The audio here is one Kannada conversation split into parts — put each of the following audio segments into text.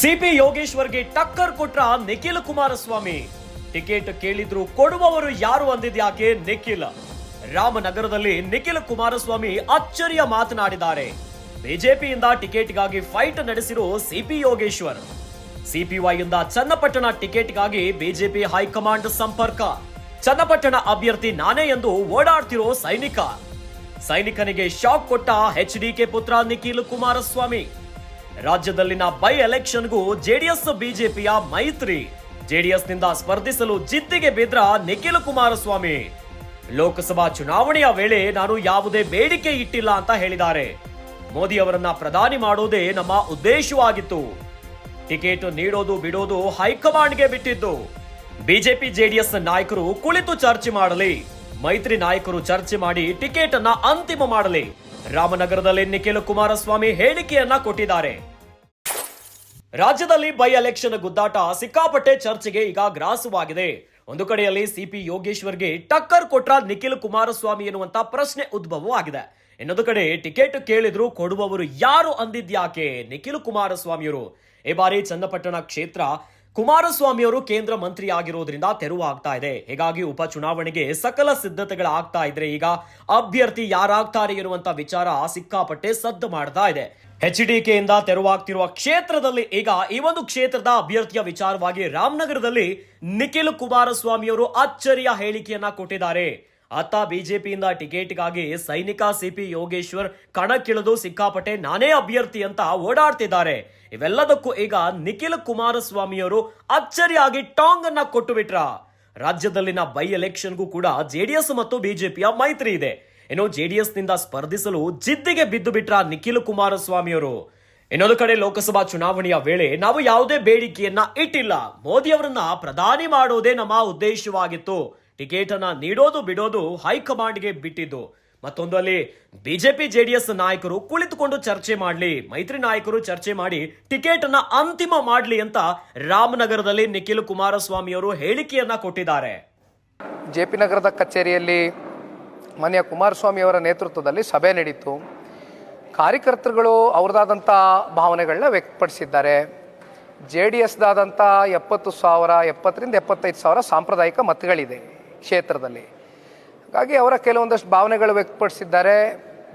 ಸಿಪಿ ಯೋಗೇಶ್ವರ್ಗೆ ಟಕ್ಕರ್ ಕೊಟ್ರ ನಿಖಿಲ್ ಕುಮಾರಸ್ವಾಮಿ. ಟಿಕೆಟ್ ಕೇಳಿದ್ರು ಕೊಡುವವರು ಯಾರು ಅಂದಿದ್ಯಾಕೆ ನಿಖಿಲ್. ರಾಮನಗರದಲ್ಲಿ ನಿಖಿಲ್ ಕುಮಾರಸ್ವಾಮಿ ಅಚ್ಚರಿಯ ಮಾತನಾಡಿದ್ದಾರೆ. ಬಿಜೆಪಿಯಿಂದ ಟಿಕೆಟ್ಗಾಗಿ ಫೈಟ್ ನಡೆಸಿರೋ ಸಿಪಿ ಯೋಗೇಶ್ವರ್. ಸಿಪಿವೈಯಿಂದ ಚನ್ನಪಟ್ಟಣ ಟಿಕೆಟ್ಗಾಗಿ ಬಿಜೆಪಿ ಹೈಕಮಾಂಡ್ ಸಂಪರ್ಕ. ಚನ್ನಪಟ್ಟಣ ಅಭ್ಯರ್ಥಿ ನಾನೇ ಎಂದು ಓಡಾಡ್ತಿರೋ ಸೈನಿಕನಿಗೆ ಶಾಕ್ ಕೊಟ್ಟ ಎಚ್ಡಿಕೆ ಪುತ್ರ ನಿಖಿಲ್ ಕುಮಾರಸ್ವಾಮಿ. ರಾಜ್ಯದಲ್ಲಿನ ಬೈ ಎಲೆಕ್ಷನ್ಗೂ ಜೆಡಿಎಸ್ ಬಿಜೆಪಿಯ ಮೈತ್ರಿ. ಜೆಡಿಎಸ್ ನಿಂದ ಸ್ಪರ್ಧಿಸಲು ಜಿದ್ದಿಗೆ ಬಿದ್ರ ನಿಖಿಲ್ ಕುಮಾರಸ್ವಾಮಿ. ಲೋಕಸಭಾ ಚುನಾವಣೆಯ ವೇಳೆ ನಾನು ಯಾವುದೇ ಬೇಡಿಕೆ ಇಟ್ಟಿಲ್ಲ ಅಂತ ಹೇಳಿದ್ದಾರೆ. ಮೋದಿ ಅವರನ್ನ ಪ್ರಧಾನಿ ಮಾಡೋದೇ ನಮ್ಮ ಉದ್ದೇಶವಾಗಿತ್ತು. ಟಿಕೆಟ್ ನೀಡೋದು ಬಿಡೋದು ಹೈಕಮಾಂಡ್ಗೆ ಬಿಟ್ಟಿದ್ದು. ಬಿಜೆಪಿ ಜೆಡಿಎಸ್ ನಾಯಕರು ಕುಳಿತು ಚರ್ಚೆ ಮಾಡಲಿ. ಮೈತ್ರಿ ನಾಯಕರು ಚರ್ಚೆ ಮಾಡಿ ಟಿಕೆಟ್ ಅನ್ನ ಅಂತಿಮ ಮಾಡಲಿ. ರಾಮನಗರದಲ್ಲಿ ನಿಖಿಲ್ ಕುಮಾರಸ್ವಾಮಿ ಹೇಳಿಕೆಯನ್ನ ಕೊಟ್ಟಿದ್ದಾರೆ. ರಾಜ್ಯದಲ್ಲಿ ಬೈ ಎಲೆಕ್ಷನ್ ಗುದ್ದಾಟ ಸಿಕ್ಕಾಪಟ್ಟೆ ಚರ್ಚೆಗೆ ಈಗ ಗ್ರಾಸವಾಗಿದೆ. ಒಂದು ಕಡೆಯಲ್ಲಿ ಸಿಪಿ ಯೋಗೇಶ್ವರ್ಗೆ ಟಕ್ಕರ್ ಕೊಟ್ರ ನಿಖಿಲ್ ಕುಮಾರಸ್ವಾಮಿ ಎನ್ನುವಂತ ಪ್ರಶ್ನೆ ಉದ್ಭವವಾಗಿದೆ. ಇನ್ನೊಂದು ಕಡೆ ಟಿಕೆಟ್ ಕೇಳಿದ್ರು ಕೊಡುವವರು ಯಾರು ಅಂದಿದ್ಯಾಕೆ ನಿಖಿಲ್ ಕುಮಾರಸ್ವಾಮಿಯವರು. ಈ ಬಾರಿ ಚನ್ನಪಟ್ಟಣ ಕ್ಷೇತ್ರ ಕುಮಾರಸ್ವಾಮಿಯವರು ಕೇಂದ್ರ ಮಂತ್ರಿ ಆಗಿರೋದ್ರಿಂದ ತೆರವಾಗ್ತಾ ಇದೆ. ಹೀಗಾಗಿ ಉಪಚುನಾವಣೆಗೆ ಸಕಲ ಸಿದ್ಧತೆಗಳಾಗ್ತಾ ಇದ್ರೆ ಈಗ ಅಭ್ಯರ್ಥಿ ಯಾರಾಗ್ತಾರೆ ಎನ್ನುವಂತ ವಿಚಾರ ಸಿಕ್ಕಾಪಟ್ಟೆ ಸದ್ದು ಮಾಡ್ತಾ ಇದೆ. ಎಚ್ಡಿಕೆಯಿಂದ ತೆರವಾಗ್ತಿರುವ ಕ್ಷೇತ್ರದಲ್ಲಿ ಈಗ ಈ ಒಂದು ಕ್ಷೇತ್ರದ ಅಭ್ಯರ್ಥಿಯ ವಿಚಾರವಾಗಿ ರಾಮನಗರದಲ್ಲಿ ನಿಖಿಲ್ ಕುಮಾರಸ್ವಾಮಿಯವರು ಅಚ್ಚರಿಯ ಹೇಳಿಕೆಯನ್ನ ಕೊಟ್ಟಿದ್ದಾರೆ. ಅತ್ತ ಬಿಜೆಪಿಯಿಂದ ಟಿಕೆಟ್ಗಾಗಿ ಸೈನಿಕ ಸಿಪಿ ಯೋಗೇಶ್ವರ್ ಕಣಕ್ಕಿಳಿದು ಸಿಕ್ಕಾಪಟ್ಟೆ ನಾನೇ ಅಭ್ಯರ್ಥಿ ಅಂತ ಓಡಾಡ್ತಿದ್ದಾರೆ. ಇವೆಲ್ಲದಕ್ಕೂ ಈಗ ನಿಖಿಲ್ ಕುಮಾರಸ್ವಾಮಿಯವರು ಅಚ್ಚರಿಯಾಗಿ ಟಾಂಗ್ ಅನ್ನ ಕೊಟ್ಟು ಬಿಟ್ರ. ರಾಜ್ಯದಲ್ಲಿನ ಬೈ ಎಲೆಕ್ಷನ್ಗೂ ಕೂಡ ಜೆಡಿಎಸ್ ಮತ್ತು ಬಿಜೆಪಿಯ ಮೈತ್ರಿ ಇದೆ. ಇನ್ನು ಜೆಡಿಎಸ್ ನಿಂದ ಸ್ಪರ್ಧಿಸಲು ಜಿದ್ದಿಗೆ ಬಿದ್ದು ಬಿಟ್ರ ನಿಖಿಲ್ ಕುಮಾರಸ್ವಾಮಿಯವರು. ಇನ್ನೊಂದು ಕಡೆ ಲೋಕಸಭಾ ಚುನಾವಣೆಯ ವೇಳೆ ನಾವು ಯಾವುದೇ ಬೇಡಿಕೆಯನ್ನ ಇಟ್ಟಿಲ್ಲ. ಮೋದಿ ಅವರನ್ನ ಪ್ರಧಾನಿ ಮಾಡೋದೇ ನಮ್ಮ ಉದ್ದೇಶವಾಗಿತ್ತು. ಟಿಕೆಟ್ ಅನ್ನ ನೀಡೋದು ಬಿಡೋದು ಹೈಕಮಾಂಡ್ಗೆ ಬಿಟ್ಟಿದ್ದು. ಮತ್ತೊಂದು ಅಲ್ಲಿ ಬಿಜೆಪಿ ಜೆಡಿಎಸ್ ನಾಯಕರು ಕುಳಿತುಕೊಂಡು ಚರ್ಚೆ ಮಾಡಲಿ. ಮೈತ್ರಿ ನಾಯಕರು ಚರ್ಚೆ ಮಾಡಿ ಟಿಕೆಟ್ ಅನ್ನ ಅಂತಿಮ ಮಾಡಲಿ ಅಂತ ರಾಮನಗರದಲ್ಲಿ ನಿಖಿಲ್ ಕುಮಾರಸ್ವಾಮಿ ಅವರು ಹೇಳಿಕೆಯನ್ನ ಕೊಟ್ಟಿದ್ದಾರೆ. ಜೆಪಿ ನಗರದ ಕಚೇರಿಯಲ್ಲಿ ಮಾನ್ಯ ಕುಮಾರಸ್ವಾಮಿ ಅವರ ನೇತೃತ್ವದಲ್ಲಿ ಸಭೆ ನಡೀತು. ಕಾರ್ಯಕರ್ತರುಗಳು ಅವ್ರದಾದಂಥ ಭಾವನೆಗಳನ್ನ ವ್ಯಕ್ತಪಡಿಸಿದ್ದಾರೆ. ಜೆಡಿಎಸ್ದಾದಂಥ 70,000 75,000 ಸಾಂಪ್ರದಾಯಿಕ ಮತಗಳಿದೆ ಕ್ಷೇತ್ರದಲ್ಲಿ. ಹಾಗಾಗಿ ಅವರ ಕೆಲವೊಂದಷ್ಟು ಭಾವನೆಗಳು ವ್ಯಕ್ತಪಡಿಸಿದ್ದಾರೆ.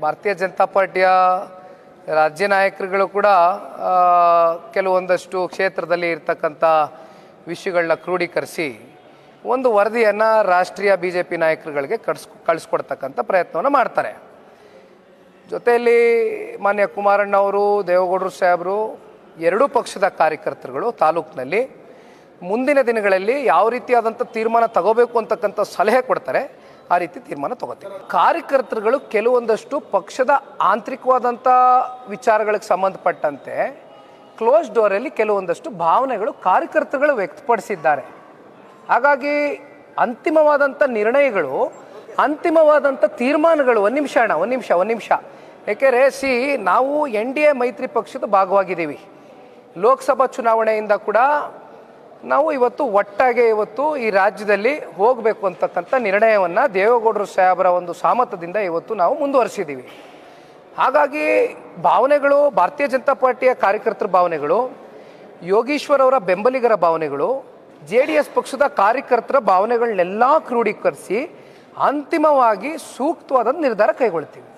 ಭಾರತೀಯ ಜನತಾ ಪಾರ್ಟಿಯ ರಾಜ್ಯ ನಾಯಕರುಗಳು ಕೂಡ ಕೆಲವೊಂದಷ್ಟು ಕ್ಷೇತ್ರದಲ್ಲಿ ಇರ್ತಕ್ಕಂಥ ವಿಷಯಗಳನ್ನ ಕ್ರೋಢೀಕರಿಸಿ ಒಂದು ವರದಿಯನ್ನು ರಾಷ್ಟ್ರೀಯ ಬಿಜೆಪಿ ನಾಯಕರುಗಳಿಗೆ ಕಳಿಸ್ಕೊಡ್ತಕ್ಕಂಥ ಪ್ರಯತ್ನವನ್ನು ಮಾಡ್ತಾರೆ. ಜೊತೆಯಲ್ಲಿ ಮಾನ್ಯ ಕುಮಾರಣ್ಣ ಅವರು, ದೇವೇಗೌಡರು ಸಾಹೇಬರು, ಎರಡೂ ಪಕ್ಷದ ಕಾರ್ಯಕರ್ತರುಗಳು ತಾಲೂಕಿನಲ್ಲಿ ಮುಂದಿನ ದಿನಗಳಲ್ಲಿ ಯಾವ ರೀತಿಯಾದಂಥ ತೀರ್ಮಾನ ತಗೋಬೇಕು ಅಂತಕ್ಕಂಥ ಸಲಹೆ ಕೊಡ್ತಾರೆ. ಆ ರೀತಿ ತೀರ್ಮಾನ ತಗೋತೀವಿ. ಕಾರ್ಯಕರ್ತರುಗಳು ಕೆಲವೊಂದಷ್ಟು ಪಕ್ಷದ ಆಂತರಿಕವಾದಂಥ ವಿಚಾರಗಳಿಗೆ ಸಂಬಂಧಪಟ್ಟಂತೆ ಕ್ಲೋಸ್ ಡೋರಲ್ಲಿ ಕೆಲವೊಂದಷ್ಟು ಭಾವನೆಗಳು ಕಾರ್ಯಕರ್ತರುಗಳು ವ್ಯಕ್ತಪಡಿಸಿದ್ದಾರೆ. ಹಾಗಾಗಿ ಅಂತಿಮವಾದಂಥ ನಿರ್ಣಯಗಳು, ಅಂತಿಮವಾದಂಥ ತೀರ್ಮಾನಗಳು ಒಂದು ನಿಮಿಷ ಯಾಕೆಂದರೆ ನಾವು NDA ಮೈತ್ರಿ ಪಕ್ಷದ ಭಾಗವಾಗಿದ್ದೀವಿ. ಲೋಕಸಭಾ ಚುನಾವಣೆಯಿಂದ ಕೂಡ ನಾವು ಇವತ್ತು ಒಟ್ಟಾಗೆ ಈ ರಾಜ್ಯದಲ್ಲಿ ಹೋಗಬೇಕು ಅಂತಕ್ಕಂಥ ನಿರ್ಣಯವನ್ನು ದೇವೇಗೌಡರು ಸಾಹೇಬರ ಒಂದು ಸಾಮರ್ಥ್ಯದಿಂದ ಇವತ್ತು ನಾವು ಮುಂದುವರಿಸಿದ್ದೀವಿ. ಹಾಗಾಗಿ ಭಾವನೆಗಳು, ಭಾರತೀಯ ಜನತಾ ಪಾರ್ಟಿಯ ಕಾರ್ಯಕರ್ತರ ಭಾವನೆಗಳು, ಯೋಗೀಶ್ವರ್ ಅವರ ಬೆಂಬಲಿಗರ ಭಾವನೆಗಳು, JDS ಪಕ್ಷದ ಕಾರ್ಯಕರ್ತರ ಭಾವನೆಗಳನ್ನೆಲ್ಲ ಕ್ರೋಢೀಕರಿಸಿ ಅಂತಿಮವಾಗಿ ಸೂಕ್ತವಾದ ನಿರ್ಧಾರ ಕೈಗೊಳ್ತೀವಿ.